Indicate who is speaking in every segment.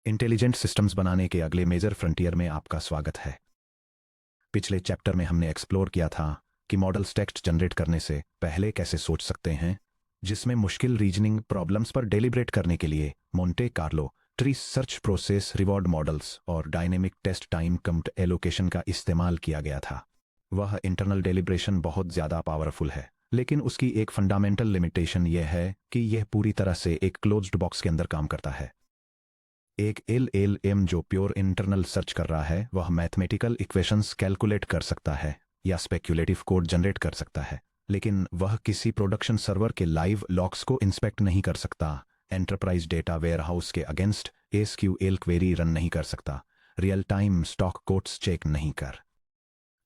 Speaker 1: Intelligent systems बनाने के अगले मेजर फ्रंटियर में आपका स्वागत है। पिछले चैप्टर में हमने एक्सप्लोर किया था कि मॉडल्स टेक्स्ट जनरेट करने से पहले कैसे सोच सकते हैं, जिसमें मुश्किल रीजनिंग प्रॉब्लम्स पर डेलिब्रेट करने के लिए Monte Carlo tree search process, reward models और डायनेमिक टेस्ट टाइम कम्प्ट एलोकेशन का इस्तेमाल किया गया था। वह इंटरनल डेलिब्रेशन बहुत ज़्यादा पावरफुल है, लेकिन उसकी एक फंडामेंटल लिमिटेशन यह है कि यह पूरी तरह से एक क्लोज्ड बॉक्स के अंदर काम करता है। एक LLM जो प्योर इंटरनल सर्च कर रहा है, वह मैथमेटिकल इक्वेशंस कैलकुलेट कर सकता है या स्पेक्युलेटिव कोड जनरेट कर सकता है, लेकिन वह किसी प्रोडक्शन सर्वर के लाइव लॉग्स को इंस्पेक्ट नहीं कर सकता, एंटरप्राइज डेटा वेयरहाउस के अगेंस्ट SQL क्वेरी रन नहीं कर सकता, real time stock codes check नहीं कर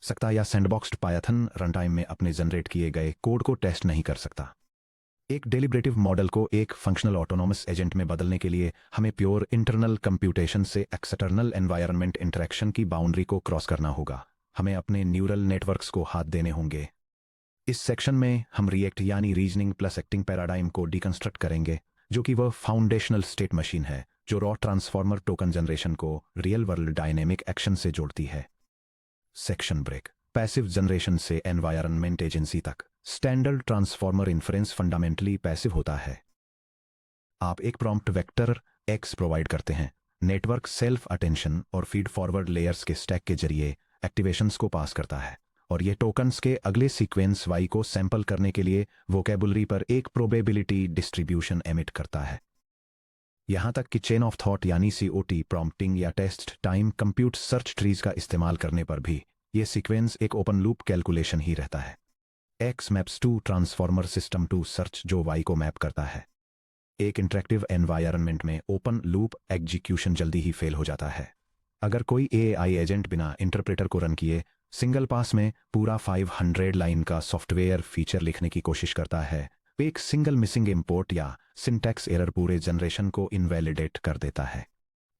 Speaker 1: सकता या सैंडबॉक्स्ड पायथन रन टाइम में अपने जनरेट किए गए कोड को टेस्ट नहीं कर सकता। एक डेलिब्रेटिव मॉडल को एक फंक्शनल ऑटोनोमस एजेंट में बदलने के लिए हमें प्योर इंटरनल कंप्यूटेशन से एक्सटर्नल एनवायरनमेंट इंटरेक्शन की बाउंड्री को क्रॉस करना होगा। हमें अपने न्यूरल नेटवर्क्स को हाथ देने होंगे। इस सेक्शन में हम रिएक्ट यानी रीजनिंग प्लस एक्टिंग पैराडाइम को डिकंस्ट्रक्ट करेंगे, जो कि वह फाउंडेशनल स्टेट मशीन है जो रॉ ट्रांसफॉर्मर टोकन जनरेशन को रियल वर्ल्ड डायनेमिक एक्शन से जोड़ती है। Section break. पैसिव जनरेशन से एनवायरनमेंट एजेंसी तक standard transformer inference fundamentally passive होता है। आप एक प्रॉम्प्ट वेक्टर X प्रोवाइड करते हैं, नेटवर्क सेल्फ अटेंशन और फीड फॉरवर्ड लेयर्स के स्टैक के जरिए एक्टिवेशंस को पास करता है, और ये टोकन्स के अगले सीक्वेंस Y को सैंपल करने के लिए वोकेबुलरी पर एक प्रोबेबिलिटी डिस्ट्रीब्यूशन एमिट करता है। यहां तक कि चेन ऑफ थॉट यानी COT प्रॉम्प्टिंग या test time compute search trees का इस्तेमाल करने पर भी ये सीक्वेंस एक ओपन लूप कैलकुलेशन ही रहता है। X maps to transformer system to search जो Y को मैप करता है। एक इंटरेक्टिव एनवायरनमेंट में ओपन लूप एग्जीक्यूशन जल्दी ही फेल हो जाता है। अगर कोई AI एजेंट बिना इंटरप्रेटर को रन किए सिंगल पास में पूरा 500 लाइन का सॉफ्टवेयर फीचर लिखने की कोशिश करता है, तो एक सिंगल मिसिंग इंपोर्ट या सिंटैक्स एरर पूरे जनरेशन को इनवैलिडेट कर देता है।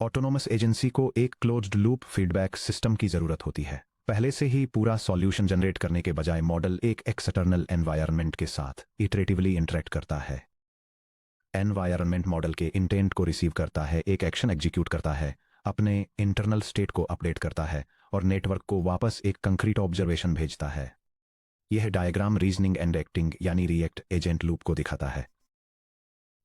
Speaker 1: ऑटोनोमस एजेंसी को एक क्लोज्ड लूप फीडबैक सिस्टम की जरूरत होती है। पहले से ही पूरा सॉल्यूशन जनरेट करने के बजाय मॉडल एक एक्सटर्नल एनवायरनमेंट के साथ इटरेटिवली इंटरेक्ट करता है। एनवायरनमेंट मॉडल के इंटेंट को रिसीव करता है, एक एक्शन एग्जीक्यूट करता है, अपने इंटरनल स्टेट को अपडेट करता है और नेटवर्क को वापस एक कंक्रीट ऑब्जर्वेशन भेजता है। यह डायग्राम रीजनिंग एंड एक्टिंग यानी रिएक्ट एजेंट लूप को दिखाता है।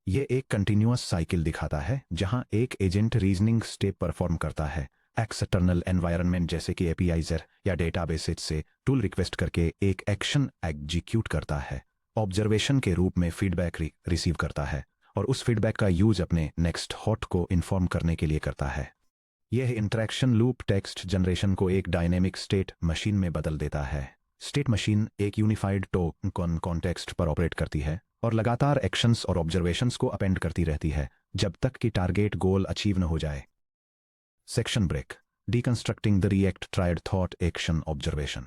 Speaker 1: यह एक कंटिन्यूअस साइकिल दिखाता है जहां एक एजेंट रीजनिंग स्टेप परफॉर्म करता है, एक्सटर्नल एनवायरनमेंट जैसे कि APIs या डेटाबेसेज से टूल रिक्वेस्ट करके एक एक्शन एग्जीक्यूट करता है, ऑब्जर्वेशन के रूप में फीडबैक रिसीव करता है और उस फीडबैक का यूज अपने नेक्स्ट हॉट को इन्फॉर्म करने के लिए करता है। यह इंटरेक्शन लूप टेक्स्ट जनरेशन को एक डायनेमिक स्टेट मशीन में बदल देता है। स्टेट मशीन एक यूनिफाइड टोकन कॉन्टेक्स्ट पर ऑपरेट करती है और लगातार एक्शंस और ऑब्जर्वेशंस को अपेंड करती रहती है जब तक कि टारगेट गोल अचीव न हो जाए। Section break. Deconstructing the ReAct triad thought action observation.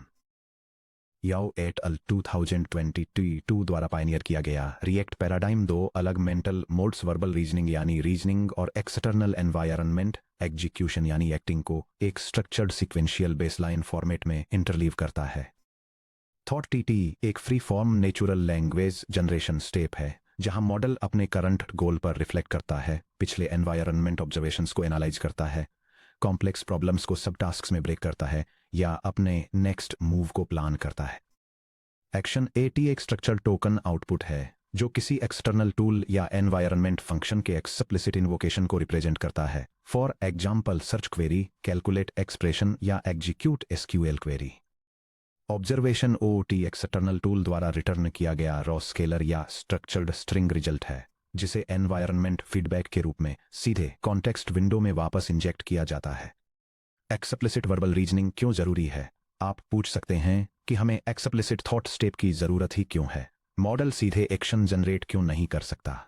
Speaker 1: Yao et al 2022 द्वारा पायनियर किया गया रिएक्ट पैराडाइम दो अलग मेंटल मोड्स वर्बल रीजनिंग यानी रीजनिंग और एक्सटर्नल एनवायरनमेंट एग्जीक्यूशन यानी एक्टिंग को एक स्ट्रक्चर्ड सिक्वेंशियल बेसलाइन फॉर्मेट में इंटरलीव करता है। थॉट TT एक free form natural language generation step है जहां मॉडल अपने करंट गोल पर रिफ्लेक्ट करता है, पिछले एनवायरनमेंट ऑब्जर्वेशंस को एनालाइज करता है, कॉम्प्लेक्स प्रॉब्लम्स को सब टास्क्स में ब्रेक करता है या अपने नेक्स्ट मूव को प्लान करता है। एक्शन AT एक स्ट्रक्चर्ड टोकन आउटपुट है जो किसी एक्सटर्नल टूल या एनवायरनमेंट फंक्शन के एक्सप्लिसिट इन्वोकेशन को रिप्रेजेंट करता है। For example search query, calculate expression या execute SQL query. Observation OOT external tool द्वारा रिटर्न किया गया रॉ स्केलर या स्ट्रक्चर्ड स्ट्रिंग रिजल्ट है जिसे एनवायरनमेंट फीडबैक के रूप में सीधे कॉन्टेक्स्ट विंडो में वापस इंजेक्ट किया जाता है। एक्सप्लिसिट वर्बल रीजनिंग क्यों जरूरी है? आप पूछ सकते हैं कि हमें एक्सप्लिसिट थॉट स्टेप की जरूरत ही क्यों है? मॉडल सीधे एक्शन जनरेट क्यों नहीं कर सकता?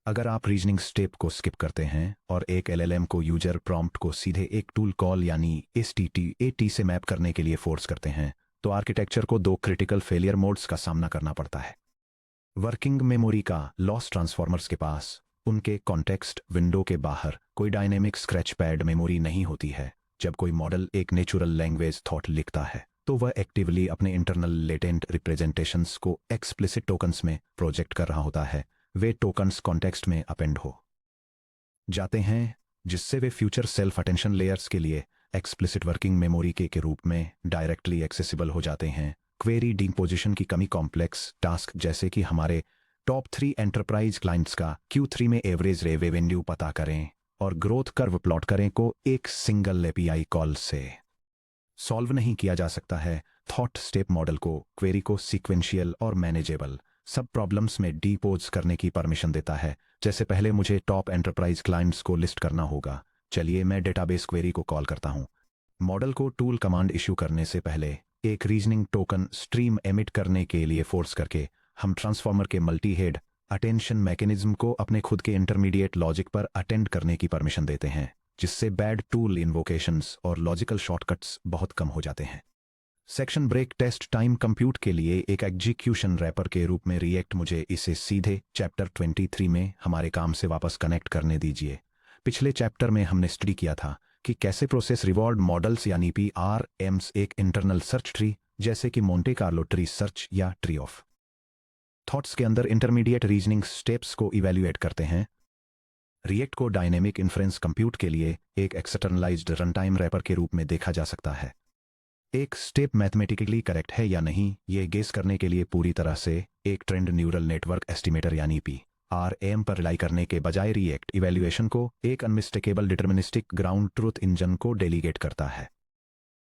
Speaker 1: अगर आप रीजनिंग स्टेप को स्किप करते हैं और एक LLM को यूजर प्रॉम्प्ट को सीधे एक टूल कॉल यानी STT-AT से मैप करने के लिए फोर्स करते हैं, तो आर्किटेक्चर को दो क्रिटिकल फेलियर मोड्स का सामना करना पड़ता है। वर्किंग मेमोरी का लॉस। ट्रांसफॉर्मर्स के पास उनके कॉन्टेक्स्ट विंडो के बाहर कोई डायनेमिक स्क्रैच पैड मेमोरी नहीं होती है। जब कोई मॉडल एक नेचुरल लैंग्वेज थॉट लिखता है तो वह एक्टिवली अपने इंटरनल लेटेंट रिप्रेजेंटेशंस को एक्सप्लिसिट टोकन्स में प्रोजेक्ट कर रहा होता है। वे टोकन्स कॉन्टेक्स्ट में अपेंड हो जाते हैं जिससे वे फ्यूचर सेल्फ अटेंशन लेयर्स के लिए एक्सप्लिसिट वर्किंग मेमोरी के रूप में डायरेक्टली एक्सेसिबल हो जाते हैं। क्वेरी डिकम्पोजिशन की कमी कॉम्प्लेक्स टास्क जैसे कि हमारे टॉप 3 एंटरप्राइज क्लाइंट्स का Q3 में एवरेज रेवेन्यू पता करें और ग्रोथ कर्व प्लॉट करें को एक सिंगल एपीआई कॉल से सॉल्व नहीं किया जा सकता है। थॉट स्टेप मॉडल को क्वेरी को सीक्वेंशियल और मैनेजेबल सब प्रॉब्लम्स में डीपोज करने की परमिशन देता है। जैसे पहले मुझे टॉप एंटरप्राइज क्लाइंट्स को लिस्ट करना होगा। चलिए मैं डेटाबेस क्वेरी को कॉल करता हूं। मॉडल को टूल कमांड इश्यू करने से पहले एक रीजनिंग टोकन स्ट्रीम एमिट करने के लिए फोर्स करके हम ट्रांसफॉर्मर के मल्टी हेड अटेंशन मैकेनिज्म को अपने खुद के इंटरमीडिएट लॉजिक पर अटेंड करने की परमिशन देते हैं, जिससे बैड टूल इन्वोकेशंस और लॉजिकल शॉर्टकट्स बहुत कम हो जाते हैं। Section break test time compute के लिए एक एग्जीक्यूशन रैपर के रूप में रिएक्ट मुझे इसे सीधे चैप्टर 23 में हमारे काम से वापस कनेक्ट करने दीजिए। पिछले चैप्टर में हमने स्टडी किया था कि कैसे प्रोसेस रिवॉर्ड मॉडल्स यानी PRMs एक इंटरनल सर्च ट्री जैसे कि मोंटे कार्लो ट्री सर्च या ट्री ऑफ थॉट्स के अंदर इंटरमीडिएट रीजनिंग स्टेप्स को इवैल्यूएट करते हैं। रिएक्ट को डायनेमिक इन्फ्रेंस कंप्यूट के लिए एक एक्सटर्नलाइज्ड रनटाइम रैपर के रूप में देखा जा सकता है। एक स्टेप मैथमेटिकली करेक्ट है या नहीं ये गेस करने के लिए पूरी तरह से एक ट्रेंड न्यूरल नेटवर्क एस्टिमेटर यानी PRM पर रिलाई करने के बजाय रिएक्ट इवैल्यूएशन को एक unmistakable deterministic ground truth engine को डेलीगेट करता है।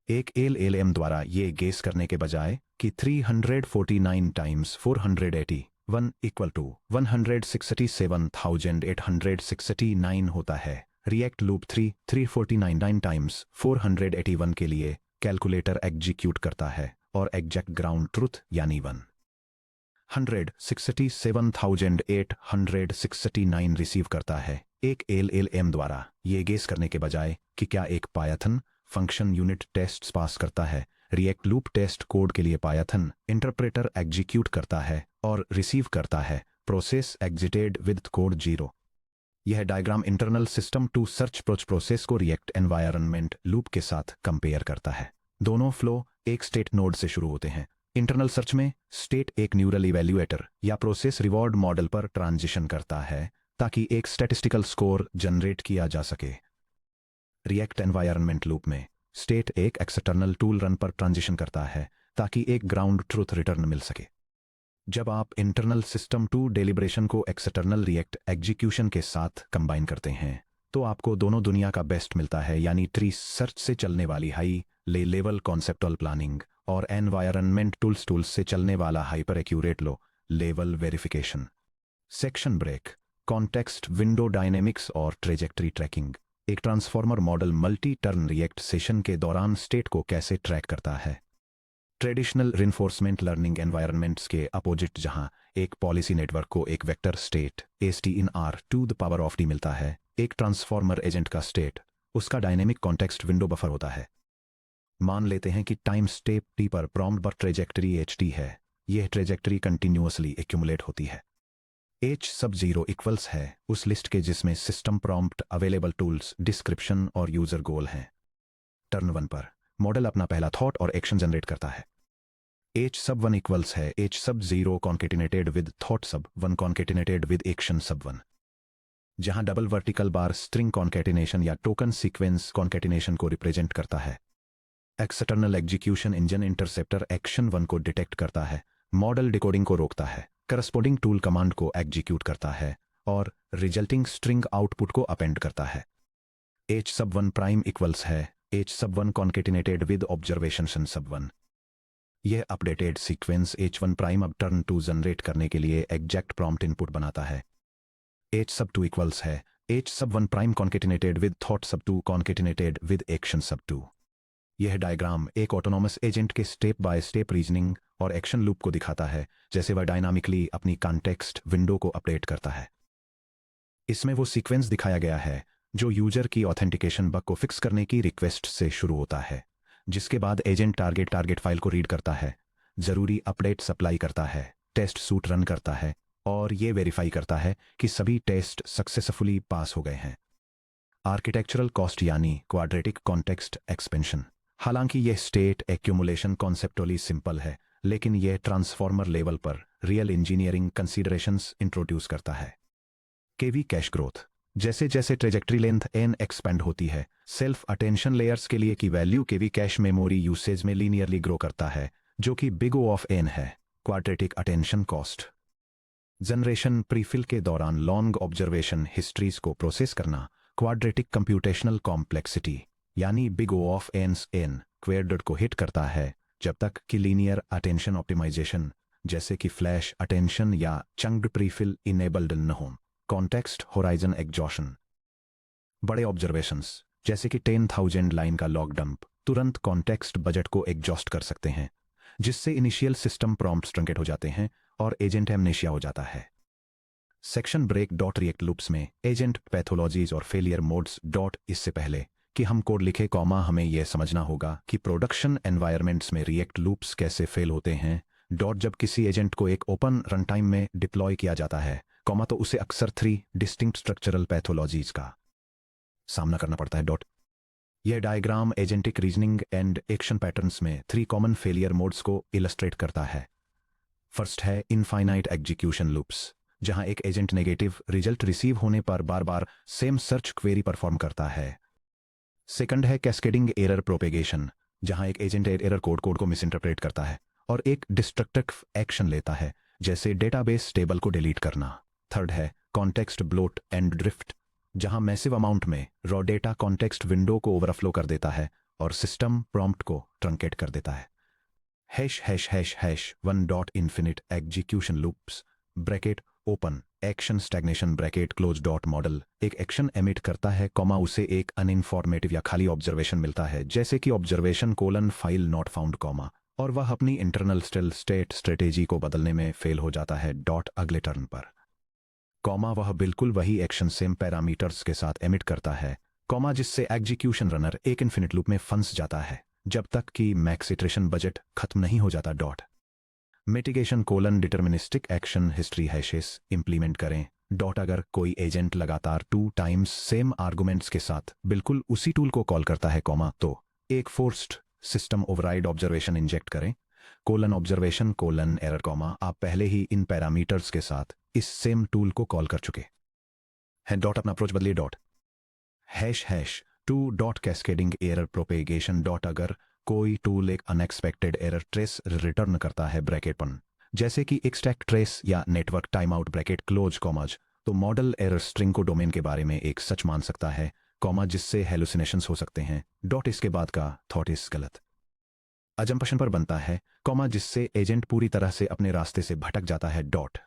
Speaker 1: एक LLM द्वारा ये गेस करने के बजाय कि 349 टाइम्स 481 इक्वल टू 167,869 होता है। रिएक्ट लूप 349 टाइम्स 481 के लिए कैलकुलेटर एग्जीक्यूट करता है और एग्जैक्ट ग्राउंड ट्रूथ यानी 167,869 रिसीव करता है। एक LLM द्वारा ये गेस करने के बजाय कि क्या एक python function unit test pass करता है, रिएक्ट लूप टेस्ट कोड के लिए पायथन इंटरप्रेटर एग्जीक्यूट करता है और रिसीव करता है प्रोसेस एग्जिटेड विद कोड 0। यह diagram internal system to search process को रिएक्ट एनवायरनमेंट लूप के साथ कंपेयर करता है। दोनों फ्लो एक स्टेट नोड से शुरू होते हैं। इंटरनल सर्च में स्टेट एक न्यूरल इवैल्यूएटर या प्रोसेस रिवॉर्ड मॉडल पर ट्रांजिशन करता है ताकि एक स्टैटिस्टिकल स्कोर जनरेट किया जा सके। रिएक्ट एनवायरनमेंट लूप में स्टेट एक एक्सटर्नल टूल रन पर ट्रांजिशन करता है ताकि एक ग्राउंड ट्रूथ रिटर्न मिल सके। जब आप इंटरनल सिस्टम टू डेलिब्रेशन को एक्सटर्नल रिएक्ट एग्जीक्यूशन के साथ कंबाइन करते हैं तो आपको दोनों दुनिया का बेस्ट मिलता है, यानी ट्री सर्च से चलने वाली हाई लेवल कॉन्सेप्टुअल प्लानिंग और एनवायरनमेंट टूल्स से चलने वाला hyper accurate low level verification. Section break context window dynamics और ट्रेजेक्टरी ट्रैकिंग। एक transformer model multi turn react session के दौरान स्टेट को कैसे ट्रैक करता है। ट्रेडिशनल रिइंफोर्समेंट लर्निंग एनवायरनमेंट्स के अपोजिट, जहां एक पॉलिसी नेटवर्क को एक vector state st in r⁴ मिलता है, एक ट्रांसफॉर्मर एजेंट का स्टेट उसका डायनेमिक कॉन्टेक्स्ट विंडो बफर होता है। मान लेते हैं कि टाइम स्टेप t पर प्रॉम्प्ट पर ट्रेजेक्टरी ht है। यह ट्रेजेक्टरी कंटिन्यूअसली एक्यूमुलेट होती है। h sub 0 इक्वल्स है उस लिस्ट के जिसमें system prompt, available tools, description और यूजर गोल हैं। टर्न 1 पर मॉडल अपना पहला थॉट और एक्शन जनरेट करता है। h sub 1 इक्वल्स है h sub 0 concatenated with thought sub 1 concatenated with action sub 1, जहां double vertical bar string concatenation या टोकन सीक्वेंस कॉन्केटिनेशन को रिप्रेजेंट करता है। External execution engine interceptor action 1 को डिटेक्ट करता है, मॉडल डिकोडिंग को रोकता है, करस्पोंडिंग टूल कमांड को एग्जीक्यूट करता है और रिजल्टिंग स्ट्रिंग आउटपुट को अपेंड करता है। h sub 1 प्राइम इक्वल्स है h sub 1 concatenated with observation sub 1। यह अपडेटेड सीक्वेंस h1 प्राइम अब टर्न 2 जनरेट करने के लिए एग्जैक्ट प्रॉम्प्ट इनपुट बनाता है। h sub 2 इक्वल्स है h sub 1 prime concatenated with thought sub 2 concatenated with action sub 2। यह डायग्राम एक ऑटोनॉमस एजेंट के स्टेप बाय स्टेप रीजनिंग और एक्शन लूप को दिखाता है, जैसे वह डायनामिकली अपनी कॉन्टेक्स्ट विंडो को अपडेट करता है। इसमें वो सीक्वेंस दिखाया गया है जो यूजर की ऑथेंटिकेशन बग को फिक्स करने की रिक्वेस्ट से शुरू होता है, जिसके बाद एजेंट टारगेट फाइल को रीड करता है, जरूरी अपडेट सप्लाई करता है, टेस्ट सूट रन करता है और ये वेरीफाई करता है कि सभी टेस्ट सक्सेसफुली पास हो गए हैं। आर्किटेक्चरल कॉस्ट यानी क्वाड्रेटिक कॉन्टेक्स्ट एक्सपेंशन। हालांकि यह स्टेट एक्यूमुलेशन कॉन्सेप्टुअली सिंपल है, लेकिन यह ट्रांसफॉर्मर लेवल पर रियल इंजीनियरिंग कंसीडरेशंस इंट्रोड्यूस करता है। केवी कैश ग्रोथ। जैसे जैसे ट्रेजेक्ट्री लेंथ n एक्सपेंड होती है, सेल्फ अटेंशन लेयर्स के लिए की वैल्यू के भी कैश मेमोरी यूसेज में लीनियरली ग्रो करता है, जो कि बिग O ऑफ n है, quadratic attention cost. Generation prefill के दौरान लॉन्ग ऑब्जर्वेशन हिस्ट्रीज को प्रोसेस करना, क्वाड्रेटिक कंप्यूटेशनल कॉम्प्लेक्सिटी यानी बिग O ऑफ n क्वेड्रेट को हिट करता है, जब तक कि लीनियर अटेंशन ऑप्टिमाइजेशन जैसे कि फ्लैश अटेंशन या चंक्ड प्रीफिल इनेबल्ड न हो। Context horizon exhaustion. बड़े ऑब्जर्वेशंस जैसे कि 10,000 लाइन का लॉग डंप तुरंत कॉन्टेक्स्ट बजट को एग्जॉस्ट कर सकते हैं, जिससे इनिशियल सिस्टम प्रॉम्प्ट्स ट्रंकेट हो जाते हैं और एजेंट एमनेशिया हो जाता है। Section break dot react loops में एजेंट पैथोलॉजीज और फेलियर मोड्स डॉट। इससे पहले कि हम कोड लिखे कॉमा, हमें यह समझना होगा कि प्रोडक्शन एनवायरमेंट्स में रिएक्ट लूप्स कैसे फेल होते हैं। डॉट जब किसी एजेंट को एक ओपन रन टाइम में डिप्लॉय किया जाता है, कॉमा तो उसे अक्सर 3 डिस्टिंक्ट स्ट्रक्चरल पैथोलॉजीज का सामना करना पड़ता है। डॉट यह diagram agentic reasoning and action patterns में 3 कॉमन फेलियर मोड्स को इलस्ट्रेट करता है। फर्स्ट है इनफाइनाइट एग्जीक्यूशन लूप्स, जहां एक एजेंट नेगेटिव रिजल्ट रिसीव होने पर बार बार सेम सर्च क्वेरी परफॉर्म करता है। सेकंड है कैस्केडिंग एरर प्रोपेगेशन, जहां एक एजेंट एरर कोड को मिसइंटरप्रेट करता है और एक डिस्ट्रक्टिव एक्शन लेता है, जैसे डेटाबेस टेबल को डिलीट करना। थर्ड है कॉन्टेक्स्ट ब्लोट एंड ड्रिफ्ट, जहां मैसिव अमाउंट में रॉ डेटा कॉन्टेक्स्ट विंडो को ओवरफ्लो कर देता है और सिस्टम प्रॉम्प्ट को ट्रंकेट कर देता है। Hash hash hash hash 1 dot infinite execution loops bracket open action stagnation bracket close dot model एक एक्शन एमिट करता है, कॉमा उसे एक अनइन्फॉर्मेटिव या खाली ऑब्जर्वेशन मिलता है, जैसे कि observation colon file not found, comma, और वह अपनी इंटरनल स्टेट स्ट्रेटेजी को बदलने में फेल हो जाता है। डॉट अगले टर्न पर, कॉमा वह बिल्कुल वही एक्शन सेम पैरामीटर्स के साथ एमिट करता है, कॉमा जिससे एग्जीक्यूशन रनर एक इन्फिनिट लूप में फंस जाता है जब तक कि मैक्स इटरेशन बजट खत्म नहीं हो जाता। Dot mitigation colon deterministic action history hashes implement करें। डॉट अगर कोई एजेंट लगातार 2 टाइम्स सेम आर्गुमेंट्स के साथ बिल्कुल उसी टूल को कॉल करता है, कॉमा तो एक forced system override observation inject करें, colon observation colon error, comma आप पहले ही इन पैरामीटर्स के साथ इस सेम टूल को कॉल कर चुके हैं। डॉट अपना अप्रोच बदलिए। Dot hash hash 2 dot cascading error propagation. Dot अगर कोई टूल एक अनएक्सपेक्टेड एरर ट्रेस रिटर्न करता है, ब्रैकेट पन जैसे कि एक स्टैक ट्रेस या network time out bracket close, commas, तो मॉडल एरर स्ट्रिंग को डोमेन के बारे में एक सच मान सकता है, कॉमा जिससे हेलुसिनेशंस हो सकते हैं। डॉट इसके बाद का थॉट इस गलत अजम्पशन पर बनता है, कॉमा जिससे एजेंट पूरी तरह से अपने रास्ते से भटक जाता है। डॉट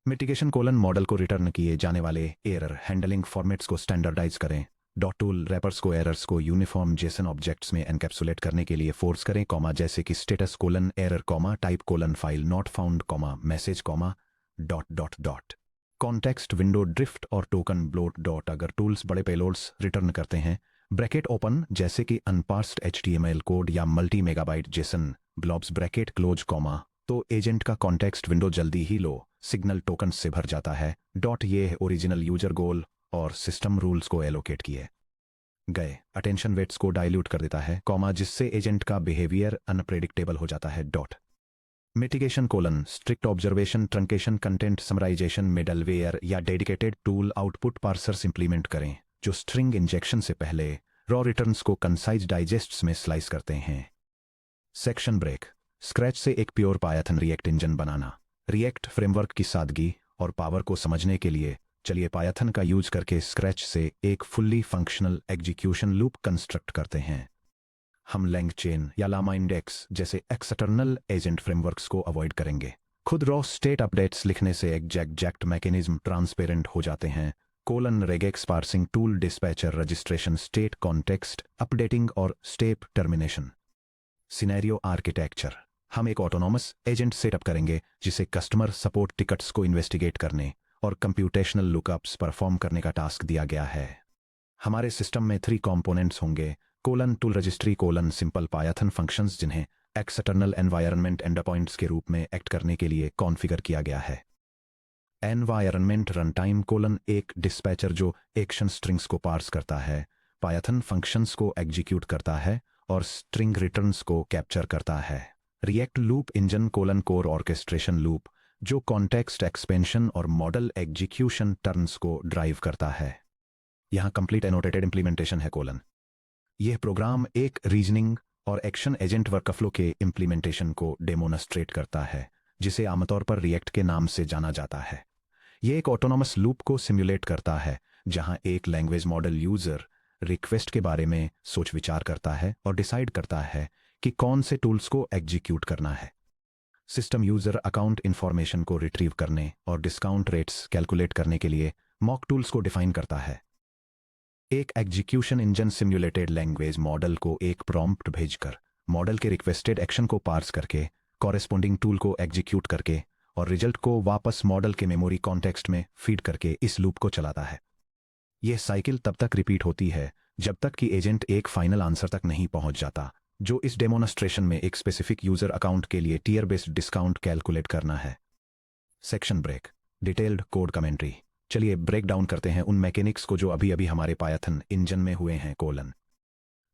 Speaker 1: मिटिगेशन कोलन मॉडल को रिटर्न किए जाने वाले एरर हैंडलिंग फॉर्मेट्स को स्टैंडर्डाइज करें। डॉट टूल रैपर्स को एरर्स को यूनिफॉर्म जेसन ऑब्जेक्ट्स में एनकैप्सुलेट करने के लिए फोर्स करें, कॉमा जैसे कि status colon error, comma type colon file not found, comma message, comma dot dot dot context window drift और टोकन ब्लोट। डॉट अगर टूल्स बड़े पेलोड्स रिटर्न करते हैं, ब्रैकेट ओपन जैसे कि अनपार्स्ड HTML कोड या multi megabyte Jason blobs, bracket close, comma तो agent का कॉन्टेक्स्ट विंडो जल्दी ही लो सिग्नल टोकन से भर जाता है। डॉट ये ओरिजिनल यूजर गोल और सिस्टम रूल्स को एलोकेट किए गए अटेंशन वेट्स को डाइल्यूट कर देता है, कॉमा जिससे एजेंट का बिहेवियर अनप्रेडिक्टेबल हो जाता है। Dot mitigation colon strict observation truncation content summarisation middleware या dedicated tool output parsers implement करें, जो स्ट्रिंग इंजेक्शन से पहले रॉ रिटर्न्स को कंसाइज डाइजेस्ट्स में स्लाइस करते हैं। सेक्शन ब्रेक स्क्रैच से एक प्योर पायथन रिएक्ट इंजन बनाना। रिएक्ट फ्रेमवर्क की सादगी और पावर को समझने के लिए चलिए पायथन का यूज करके स्क्रैच से एक fully functional execution loop construct करते हैं। हम लैंग चेन या लामा इंडेक्स जैसे एक्सटर्नल एजेंट फ्रेमवर्क्स को अवॉइड करेंगे। खुद रॉ स्टेट अपडेट्स लिखने से एग्जैक्ट मैकेनिज्म ट्रांसपेरेंट हो जाते हैं। Colon regex parsing tool dispatcher registration state context updating और स्टेप टर्मिनेशन। सिनेरियो आर्किटेक्चर हम एक ऑटोनॉमस एजेंट सेटअप करेंगे जिसे कस्टमर सपोर्ट टिकट्स को इन्वेस्टिगेट करने और कंप्यूटेशनल लुकअप्स परफॉर्म करने का टास्क दिया गया है। हमारे सिस्टम में 3 कंपोनेंट्स होंगे, colon tool registry, colon simple Python functions जिन्हें एक्सटर्नल एनवायरनमेंट एंड पॉइंट्स के रूप में एक्ट करने के लिए कॉन्फ़िगर किया गया है। एनवायरनमेंट रन टाइम कोलन एक डिस्पैचर जो एक्शन स्ट्रिंग्स को पार्स करता है, पायथन फंक्शंस को एग्जीक्यूट करता है और स्ट्रिंग रिटर्न्स को कैप्चर करता है। React loop engine colon core orchestration loop जो कॉन्टेक्स्ट एक्सपेंशन और मॉडल एग्जीक्यूशन टर्न्स को ड्राइव करता है। यहाँ कंप्लीट एनोटेटेड इंप्लीमेंटेशन है कोलन। यह प्रोग्राम एक रीजनिंग और एक्शन एजेंट वर्कफ्लो के इंप्लीमेंटेशन को डेमोन्स्ट्रेट करता है, जिसे आमतौर पर रिएक्ट के नाम से जाना जाता है। यह एक ऑटोनोमस लूप को सिमुलेट करता है, जहां एक लैंग्वेज मॉडल यूजर रिक्वेस्ट के बारे में सोच विचार करता है और डिसाइड करता है कि कौन से टूल्स को एग्जीक्यूट करना है। सिस्टम यूजर अकाउंट इंफॉर्मेशन को रिट्रीव करने और डिस्काउंट रेट्स कैलकुलेट करने के लिए मॉक टूल्स को डिफाइन करता है। एक execution engine simulated language model को एक प्रॉम्प्ट भेजकर मॉडल के रिक्वेस्टेड एक्शन को पार्स करके कॉरेस्पॉन्डिंग टूल को एग्जीक्यूट करके और रिजल्ट को वापस मॉडल के मेमोरी कॉन्टेक्स्ट में फीड करके इस लूप को चलाता है। यह साइकिल तब तक रिपीट होती है जब तक कि एजेंट एक फाइनल आंसर तक नहीं पहुंच जाता, जो इस डेमोन्स्ट्रेशन में एक स्पेसिफिक यूजर अकाउंट के लिए टियर बेस्ड डिस्काउंट कैलकुलेट करना है। Section break, detailed code commentary. चलिए ब्रेक डाउन करते हैं उन मैकेनिक्स को जो अभी अभी हमारे पायथन इंजन में हुए हैं colon.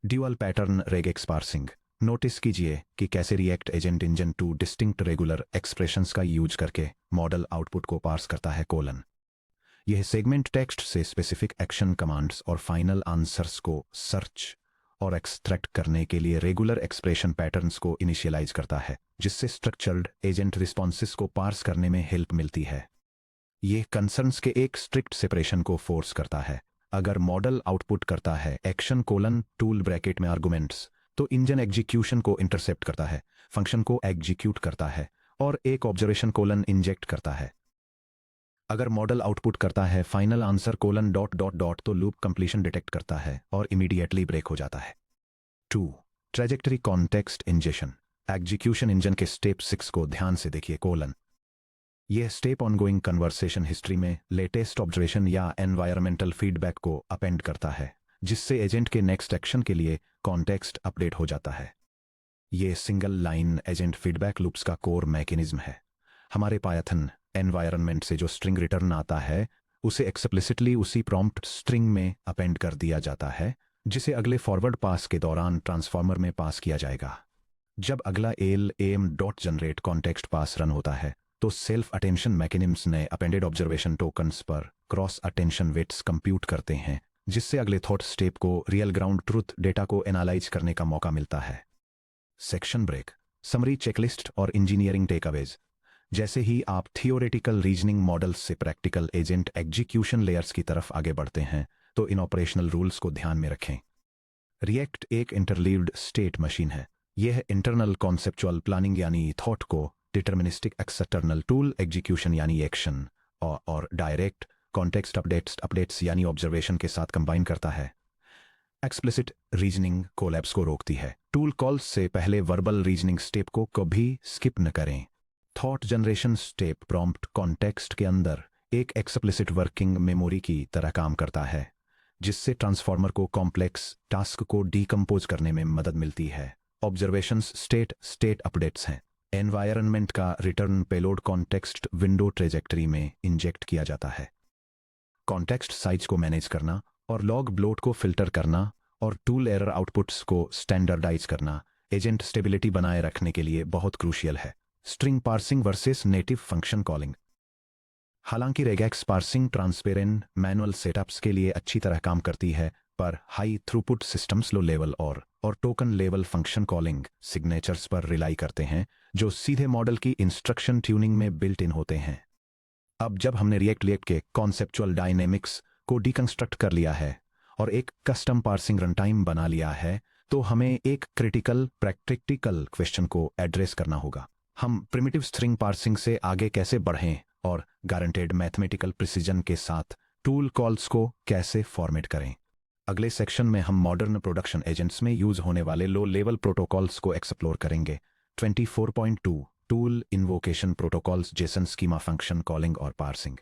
Speaker 1: Dual pattern regex parsing. Notice कीजिए कि कैसे react agent engine two distinct regular expressions का यूज करके मॉडल आउटपुट को पार्स करता है कोलन। यह सेगमेंट टेक्स्ट से स्पेसिफिक एक्शन कमांड्स और फाइनल आंसर्स को सर्च और एक्सट्रैक्ट करने के लिए रेगुलर एक्सप्रेशन पैटर्न्स को इनिशियलाइज करता है, जिससे स्ट्रक्चर्ड एजेंट रिस्पॉन्सेस को पार्स करने में हेल्प मिलती है। यह कंसर्न्स के एक स्ट्रिक्ट सेपरेशन को फोर्स करता है। अगर मॉडल आउटपुट करता है एक्शन कोलन टूल ब्रैकेट में आर्गुमेंट्स, तो इंजन एग्जीक्यूशन को इंटरसेप्ट करता है, फंक्शन को एग्जीक्यूट करता है और एक ऑब्जर्वेशन कोलन इंजेक्ट करता है। अगर मॉडल आउटपुट करता है final answer colon dot dot dot, तो लूप कंप्लीशन डिटेक्ट करता है और इमीडिएटली ब्रेक हो जाता है। 2. Trajectory context injection. Execution engine के स्टेप 6 को ध्यान से देखिए कोलन। यह स्टेप ऑनगोइंग कन्वर्सेशन हिस्ट्री में लेटेस्ट ऑब्जर्वेशन या एनवायरमेंटल फीडबैक को अपेंड करता है, जिससे एजेंट के नेक्स्ट एक्शन के लिए कॉन्टेक्स्ट अपडेट हो जाता है। यह single line agent feedback loops का कोर मैकेनिज्म है। हमारे पायथन एनवायरनमेंट से जो स्ट्रिंग रिटर्न आता है, उसे एक्सप्लिसिटली उसी प्रॉम्प्ट स्ट्रिंग में अपेंड कर दिया जाता है, जिसे अगले फॉरवर्ड पास के दौरान ट्रांसफॉर्मर में पास किया जाएगा। जब अगला एम डॉट जनरेट कॉन्टेक्स्ट पास रन होता है, तो सेल्फ अटेंशन मैकेनिज्म्स ने अपेंडेड ऑब्जर्वेशन टोकन्स पर क्रॉस अटेंशन वेट्स कंप्यूट करते हैं, जिससे अगले थॉट स्टेप को रियल ग्राउंड ट्रूथ डेटा को एनालाइज करने का मौका मिलता है। सेक्शन ब्रेक, समरी चेकलिस्ट और इंजीनियरिंग टेकअवेज। जैसे ही आप थियोरेटिकल रीजनिंग मॉडल्स से प्रैक्टिकल एजेंट एग्जीक्यूशन लेयर्स की तरफ आगे बढ़ते हैं, तो इन ऑपरेशनल रूल्स को ध्यान में रखें। रिएक्ट एक इंटरलीव्ड स्टेट मशीन है। यह इंटरनल कॉन्सेप्चुअल प्लानिंग यानी थॉट को डिटर्मिनिस्टिक एक्सटर्नल टूल एग्जीक्यूशन यानी एक्शन और डायरेक्ट कॉन्टेक्स्ट अपडेट्स यानी ऑब्जर्वेशन के साथ कंबाइन करता है। एक्सप्लिसिट रीजनिंग कोलैप्स को रोकती है। टूल कॉल्स से पहले वर्बल रीजनिंग स्टेप को कभी स्किप न करें। Thought generation step prompt context के अंदर एक एक्सप्लिसिट वर्किंग मेमोरी की तरह काम करता है, जिससे ट्रांसफॉर्मर को कॉम्प्लेक्स टास्क को डीकम्पोज करने में मदद मिलती है। ऑब्जर्वेशंस स्टेट अपडेट्स हैं। एनवायरनमेंट का return payload context window trajectory में इंजेक्ट किया जाता है। कॉन्टेक्स्ट साइज को मैनेज करना और लॉग ब्लोट को फिल्टर करना और टूल एरर आउटपुट्स को स्टैंडर्डाइज करना एजेंट स्टेबिलिटी बनाए रखने के लिए बहुत क्रूशियल है। String parsing versus native function calling. हालांकि regex parsing transparent manual setups के लिए अच्छी तरह काम करती है, पर high throughput systems low level और token level function calling signatures पर रिलाई करते हैं, जो सीधे मॉडल की इंस्ट्रक्शन ट्यूनिंग में बिल्ट इन होते हैं। अब जब हमने रिएक्ट के कॉन्सेप्चुअल डायनेमिक्स को डिकंस्ट्रक्ट कर लिया है और एक कस्टम पार्सिंग रनटाइम बना लिया है, तो हमें एक क्रिटिकल प्रैक्टिकल क्वेश्चन को एड्रेस करना होगा। हम प्रिमिटिव स्ट्रिंग पार्सिंग से आगे कैसे बढ़ें और गारंटेड मैथमेटिकल प्रिसीजन के साथ टूल कॉल्स को कैसे फॉर्मेट करें। अगले सेक्शन में हम मॉडर्न प्रोडक्शन एजेंट्स में यूज होने वाले लो लेवल प्रोटोकॉल्स को एक्सप्लोर करेंगे। 24.2 tool invocation protocols, Jason schema function calling और पार्सिंग।